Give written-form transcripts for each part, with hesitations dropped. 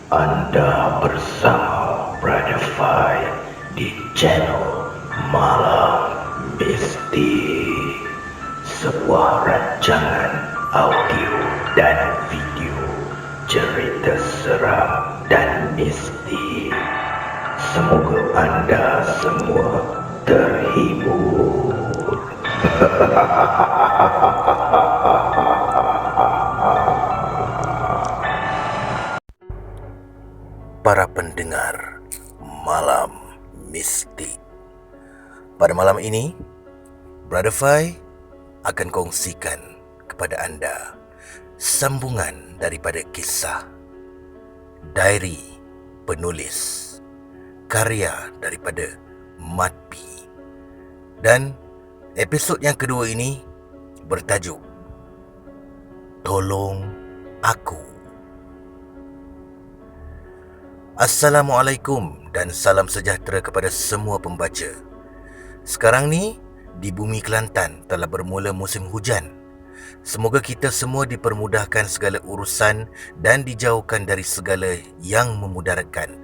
Anda bersama Brother Fai di channel Malam Mistik, sebuah rancangan audio dan video cerita seram dan mistik. Semoga anda semua terhibur. Para pendengar Malam Mistik, pada malam ini Brother Fai akan kongsikan kepada anda sambungan daripada kisah Diary Penulis, karya daripada Mat P. Dan episod yang kedua ini bertajuk Tolong Aku. Assalamualaikum dan salam sejahtera kepada semua pembaca. Sekarang ni, di bumi Kelantan telah bermula musim hujan. Semoga kita semua dipermudahkan segala urusan dan dijauhkan dari segala yang memudaratkan.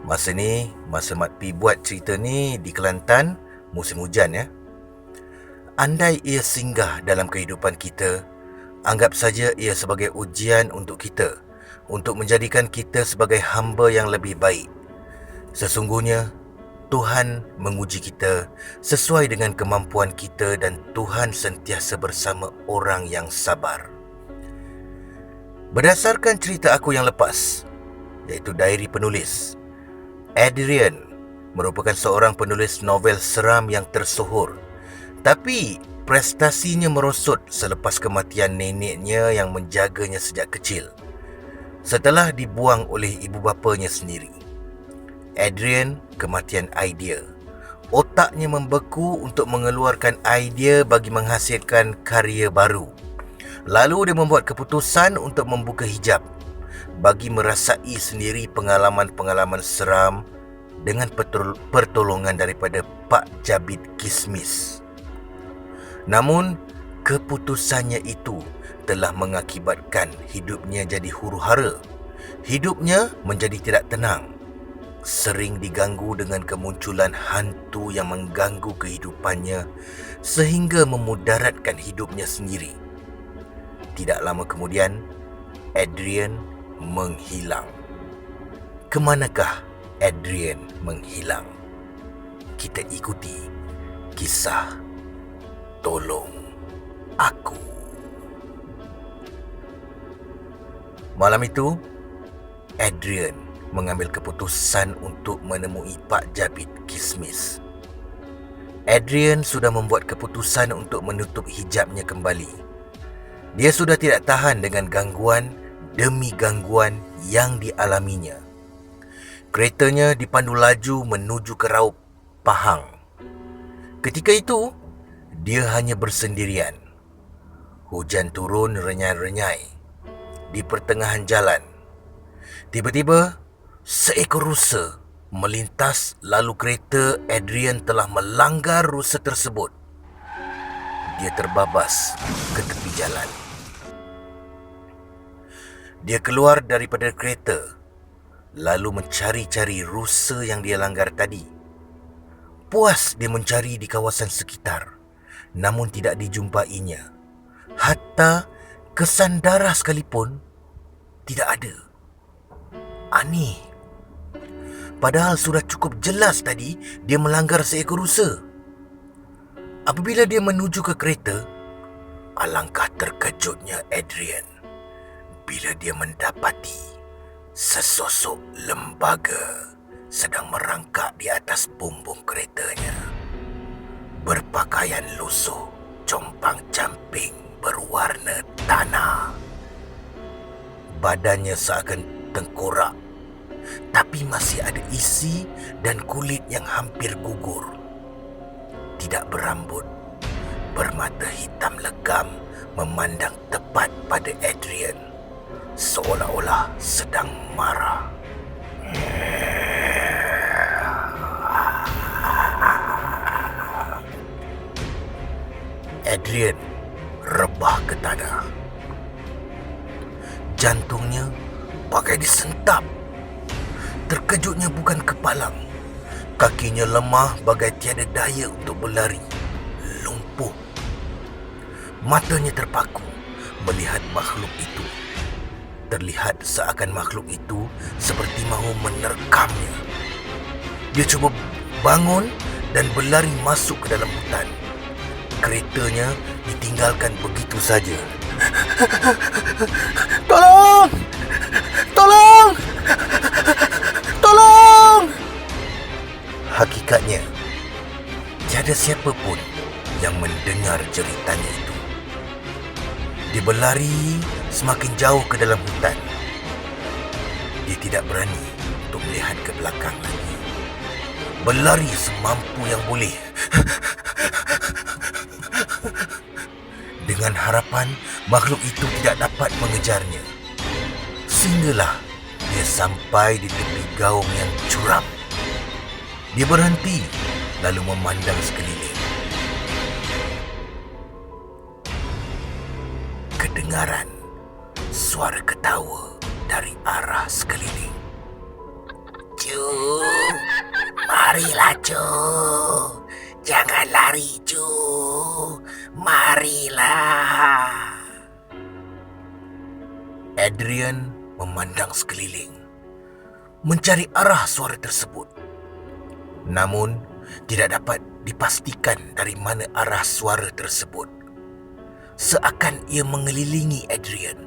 Masa Mat P buat cerita ni di Kelantan, musim hujan ya. Andai ia singgah dalam kehidupan kita, anggap saja ia sebagai ujian untuk kita, untuk menjadikan kita sebagai hamba yang lebih baik. Sesungguhnya, Tuhan menguji kita sesuai dengan kemampuan kita dan Tuhan sentiasa bersama orang yang sabar. Berdasarkan cerita aku yang lepas, iaitu Diary Penulis, Adrian merupakan seorang penulis novel seram yang tersohor. Tapi prestasinya merosot selepas kematian neneknya yang menjaganya sejak kecil, setelah dibuang oleh ibu bapanya sendiri. Adrian kematian idea. Otaknya membeku untuk mengeluarkan idea bagi menghasilkan karya baru. Lalu dia membuat keputusan untuk membuka hijab bagi merasai sendiri pengalaman-pengalaman seram dengan pertolongan daripada Pak Jabid Kismis. Namun, keputusannya itu telah mengakibatkan hidupnya jadi huru-hara. Hidupnya menjadi tidak tenang. Sering diganggu dengan kemunculan hantu yang mengganggu kehidupannya sehingga memudaratkan hidupnya sendiri. Tidak lama kemudian, Adrian menghilang. Kemanakah Adrian menghilang? Kita ikuti kisah Tolong Aku. Malam itu, Adrian mengambil keputusan untuk menemui Pak Jabid Kismis. Adrian sudah membuat keputusan untuk menutup hijabnya kembali. Dia sudah tidak tahan dengan gangguan demi gangguan yang dialaminya. Keretanya dipandu laju menuju ke Raub Pahang. Ketika itu, dia hanya bersendirian. Hujan turun renyai-renyai. Di pertengahan jalan, tiba-tiba seekor rusa melintas, lalu kereta Adrian telah melanggar rusa tersebut. Dia terbabas ke tepi jalan. Dia keluar daripada kereta, lalu mencari-cari rusa yang dia langgar tadi. Puas dia mencari di kawasan sekitar, namun tidak dijumpainya. Hatta kesan darah sekalipun tidak ada. Aneh. Padahal sudah cukup jelas tadi dia melanggar seekor rusa. Apabila dia menuju ke kereta, alangkah terkejutnya Adrian bila dia mendapati sesosok lembaga sedang merangkak di atas bumbung keretanya. Berpakaian lusuh, compang-camping, berwarna tanah. Badannya seakan tengkorak, tapi masih ada isi dan kulit yang hampir gugur. Tidak berambut, bermata hitam legam memandang tepat pada Adrian, seolah-olah sedang marah. Adrian rebah ke tanah. Jantungnya bagai disentap. Terkejutnya bukan kepalang. Kakinya lemah bagai tiada daya untuk berlari. Lumpuh. Matanya terpaku melihat makhluk itu. Terlihat seakan makhluk itu seperti mahu menerkamnya. Dia cuba bangun dan berlari masuk ke dalam hutan. Keretanya ditinggalkan begitu saja. Tolong! Tolong! Tolong! Hakikatnya, tiada siapa pun yang mendengar ceritanya itu. Dia berlari semakin jauh ke dalam hutan. Dia tidak berani untuk melihat ke belakang lagi. Berlari semampu yang boleh. Dengan harapan makhluk itu tidak dapat mengejarnya. Sehinggalah dia sampai di tepi gaung yang curam. Dia berhenti lalu memandang sekeliling. Kedengaran suara ketawa dari arah sekeliling. Cu, marilah Cu. Jangan lari Cu. Marilah. Adrian memandang sekeliling, mencari arah suara tersebut. Namun, tidak dapat dipastikan dari mana arah suara tersebut. Seakan ia mengelilingi Adrian.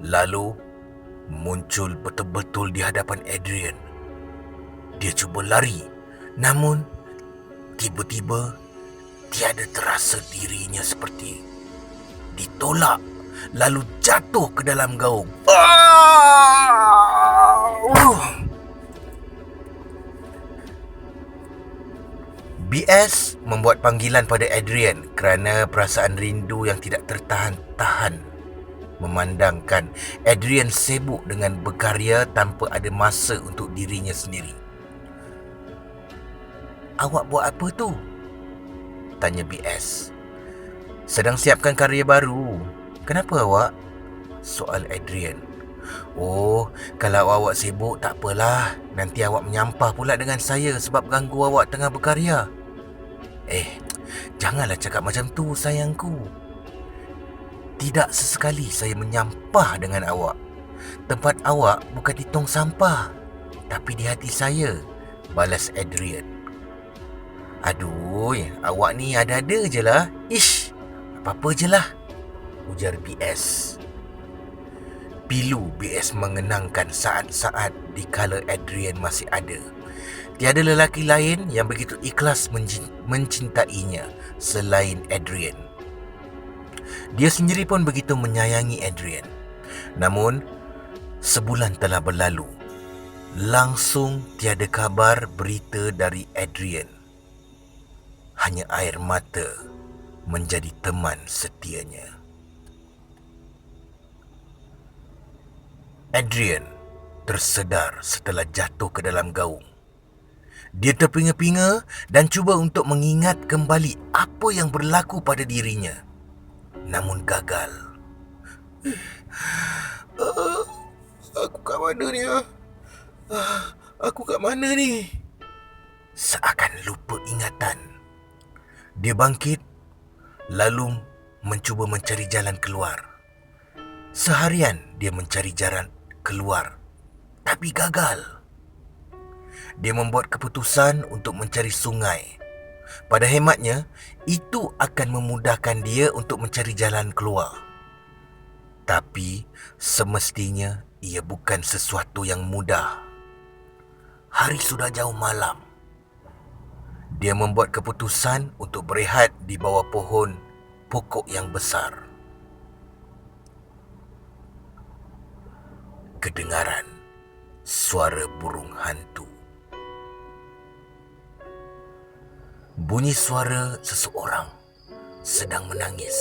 Lalu, muncul betul-betul di hadapan Adrian. Dia cuba lari, namun tiba-tiba tiada terasa dirinya seperti ditolak, lalu jatuh ke dalam gaung. BS membuat panggilan pada Adrian kerana perasaan rindu yang tidak tertahan-tahan memandangkan Adrian sibuk dengan berkarya tanpa ada masa untuk dirinya sendiri. "Awak buat apa tu?" tanya BS. "Sedang siapkan karya baru." "Kenapa awak?" soal Adrian. "Oh, kalau awak sibuk tak apalah. Nanti awak menyampah pula dengan saya sebab ganggu awak tengah berkarya." Janganlah cakap macam tu sayangku. Tidak sesekali saya menyampah dengan awak. Tempat awak bukan di tong sampah, tapi di hati saya, balas Adrian. "Aduh, awak ni ada-ada je lah. Ish, apa-apa je lah," ujar BS. Pilu BS mengenangkan saat-saat di kala Adrian masih ada. Tiada lelaki lain yang begitu ikhlas mencintainya selain Adrian. Dia sendiri pun begitu menyayangi Adrian. Namun, sebulan telah berlalu. Langsung tiada kabar berita dari Adrian. Hanya air mata menjadi teman setianya. Adrian tersedar setelah jatuh ke dalam gaung. Dia terpinga-pinga dan cuba untuk mengingat kembali apa yang berlaku pada dirinya. Namun gagal. Aku kat mana ni? Aku kat mana ni? Seakan lupa ingatan. Dia bangkit lalu mencuba mencari jalan keluar. Seharian dia mencari jalan keluar, tapi gagal. Dia membuat keputusan untuk mencari sungai. Pada hematnya, itu akan memudahkan dia untuk mencari jalan keluar. Tapi semestinya ia bukan sesuatu yang mudah. Hari sudah jauh malam. Dia membuat keputusan untuk berehat di bawah pokok yang besar. Kedengaran suara burung hantu. Bunyi suara seseorang sedang menangis.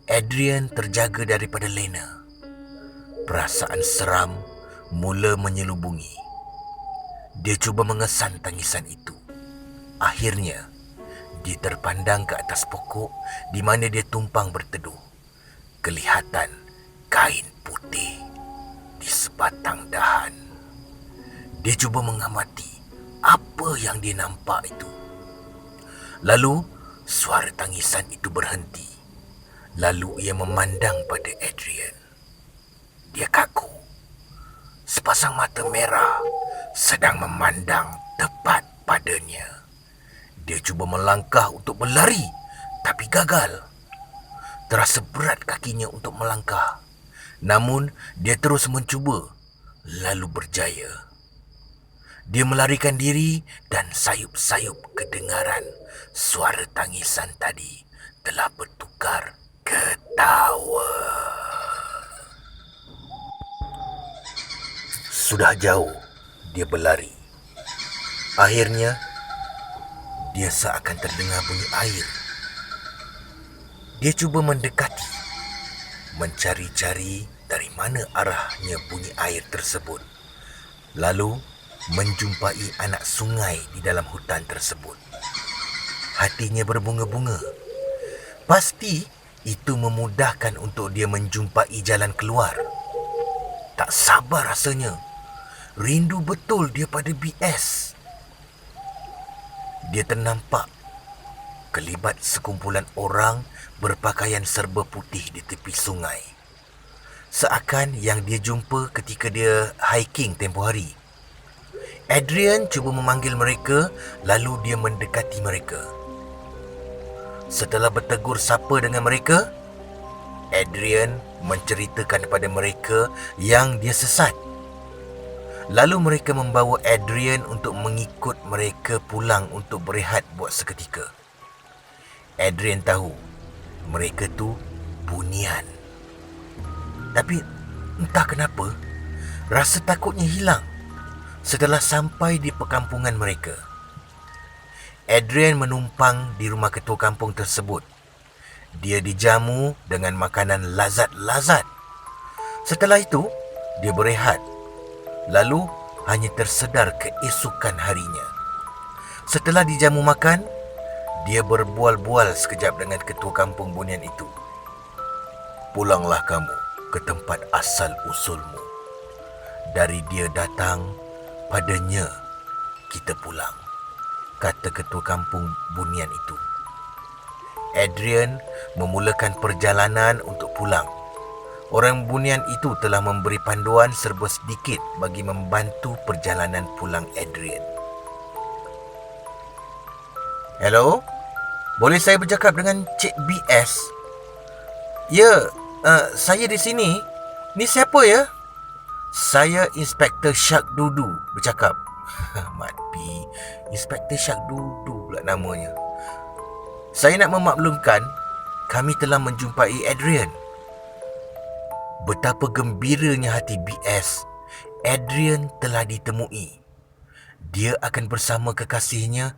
Adrian terjaga daripada lena. Perasaan seram mula menyelubungi. Dia cuba mengesan tangisan itu. Akhirnya, dia terpandang ke atas pokok di mana dia tumpang berteduh. Kelihatan kain putih. sebatang dahan. Dia cuba mengamati apa yang dia nampak itu. Lalu suara tangisan itu berhenti. Lalu ia memandang pada Adrian. Dia kaku. Sepasang mata merah sedang memandang tepat padanya. Dia cuba melangkah untuk berlari, tapi gagal. Terasa berat kakinya untuk melangkah. Namun, dia terus mencuba, lalu berjaya. Dia melarikan diri dan sayup-sayup kedengaran suara tangisan tadi telah bertukar ketawa. Sudah jauh dia berlari. Akhirnya, dia seakan terdengar bunyi air. Dia cuba mendekati, mencari-cari dari mana arahnya bunyi air tersebut. Lalu, menjumpai anak sungai di dalam hutan tersebut. Hatinya berbunga-bunga. Pasti itu memudahkan untuk dia menjumpai jalan keluar. Tak sabar rasanya. Rindu betul dia pada BS. Dia ternampak kelibat sekumpulan orang berpakaian serba putih di tepi sungai. Seakan yang dia jumpa ketika dia hiking tempoh hari. Adrian cuba memanggil mereka, lalu dia mendekati mereka. Setelah bertegur sapa dengan mereka, Adrian menceritakan kepada mereka yang dia sesat. Lalu mereka membawa Adrian untuk mengikut mereka pulang untuk berehat buat seketika. Adrian tahu mereka tu bunian. Tapi entah kenapa, rasa takutnya hilang setelah sampai di perkampungan mereka. Adrian menumpang di rumah ketua kampung tersebut. Dia dijamu dengan makanan lazat-lazat. Setelah itu, dia berehat. Lalu, hanya tersedar keesokan harinya. Setelah dijamu makan, dia berbual-bual sekejap dengan ketua kampung bunian itu. Pulanglah kamu ke tempat asal usulmu. Dari dia datang, padanya kita pulang, kata ketua kampung bunian itu. Adrian memulakan perjalanan untuk pulang. Orang bunian itu telah memberi panduan serba sedikit bagi membantu perjalanan pulang Adrian. Hello? Boleh saya bercakap dengan Cik BS? Ya, saya di sini. Ni siapa ya? Saya Inspektor Syak Dudu bercakap. Mat P, Inspektor Syak Dudu pula namanya. Saya nak memaklumkan, kami telah menjumpai Adrian. Betapa gembiranya hati BS. Adrian telah ditemui. Dia akan bersama kekasihnya,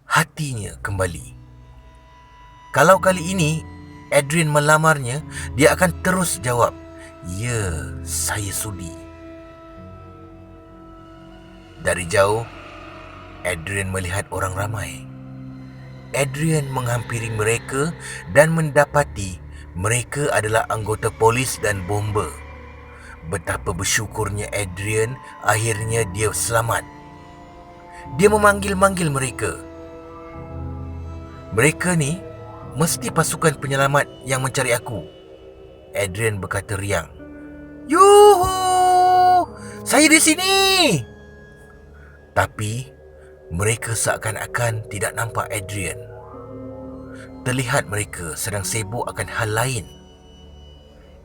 hatinya kembali. Kalau kali ini Adrian melamarnya, dia akan terus jawab, "Ya, saya sudi." Dari jauh, Adrian melihat orang ramai. Adrian menghampiri mereka dan mendapati mereka adalah anggota polis dan bomba. Betapa bersyukurnya Adrian, akhirnya dia selamat. Dia memanggil-manggil mereka. Mereka ni mesti pasukan penyelamat yang mencari aku. Adrian berkata riang. Yuhu! Saya di sini! Tapi mereka seakan-akan tidak nampak Adrian. Terlihat mereka sedang sibuk akan hal lain.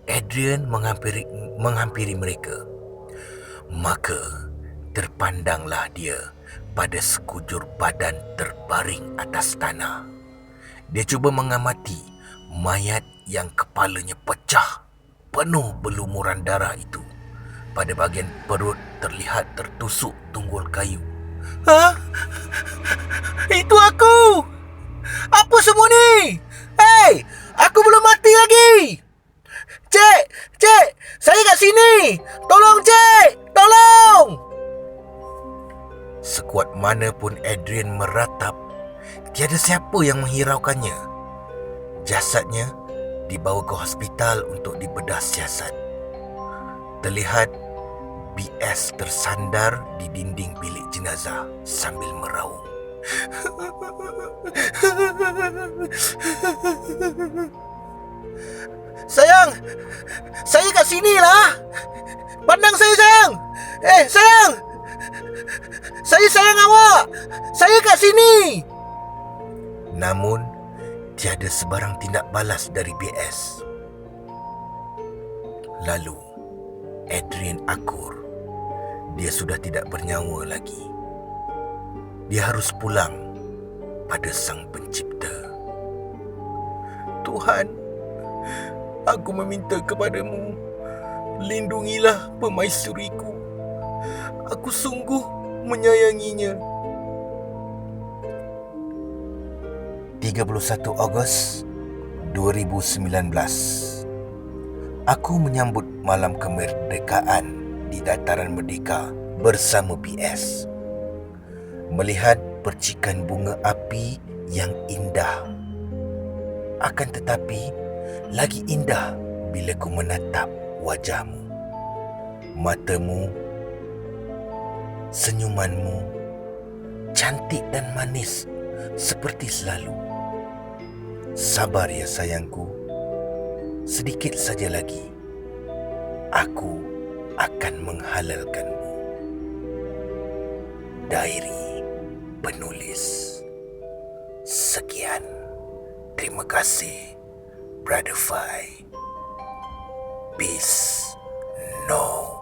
Adrian menghampiri mereka. Maka terpandanglah dia pada sekujur badan terbaring atas tanah. Dia cuba mengamati mayat yang kepalanya pecah, penuh berlumuran darah itu. Pada bahagian perut terlihat tertusuk tunggul kayu. Hah? Itu aku! Apa semua ni? Hei! Aku belum mati lagi! Cik! Cik! Saya kat sini! Tolong, Cik! Tolong! Sekuat mana pun Adrian meratap, tiada siapa yang menghiraukannya. Jasadnya dibawa ke hospital untuk dibedah siasat. Terlihat BS tersandar di dinding bilik jenazah sambil meraung. Sayang, saya kat sini lah. Pandang saya, sayang. Sayang. Saya sayang awak. Saya kat sini. Namun, tiada sebarang tindak balas dari BS. Lalu, Adrian akur. Dia sudah tidak bernyawa lagi. Dia harus pulang pada Sang Pencipta. Tuhan, aku meminta kepadamu, lindungilah permaisuriku. Aku sungguh menyayanginya. 31 Ogos 2019. Aku menyambut malam kemerdekaan di Dataran Merdeka bersama BS. Melihat percikan bunga api yang indah. Akan tetapi, lagi indah bila ku menatap wajahmu. Matamu, senyumanmu, cantik dan manis seperti selalu. Sabar ya sayangku, sedikit saja lagi aku akan menghalalkanmu. Diary penulis. Sekian. Terima kasih, Brother Fai. Peace. No.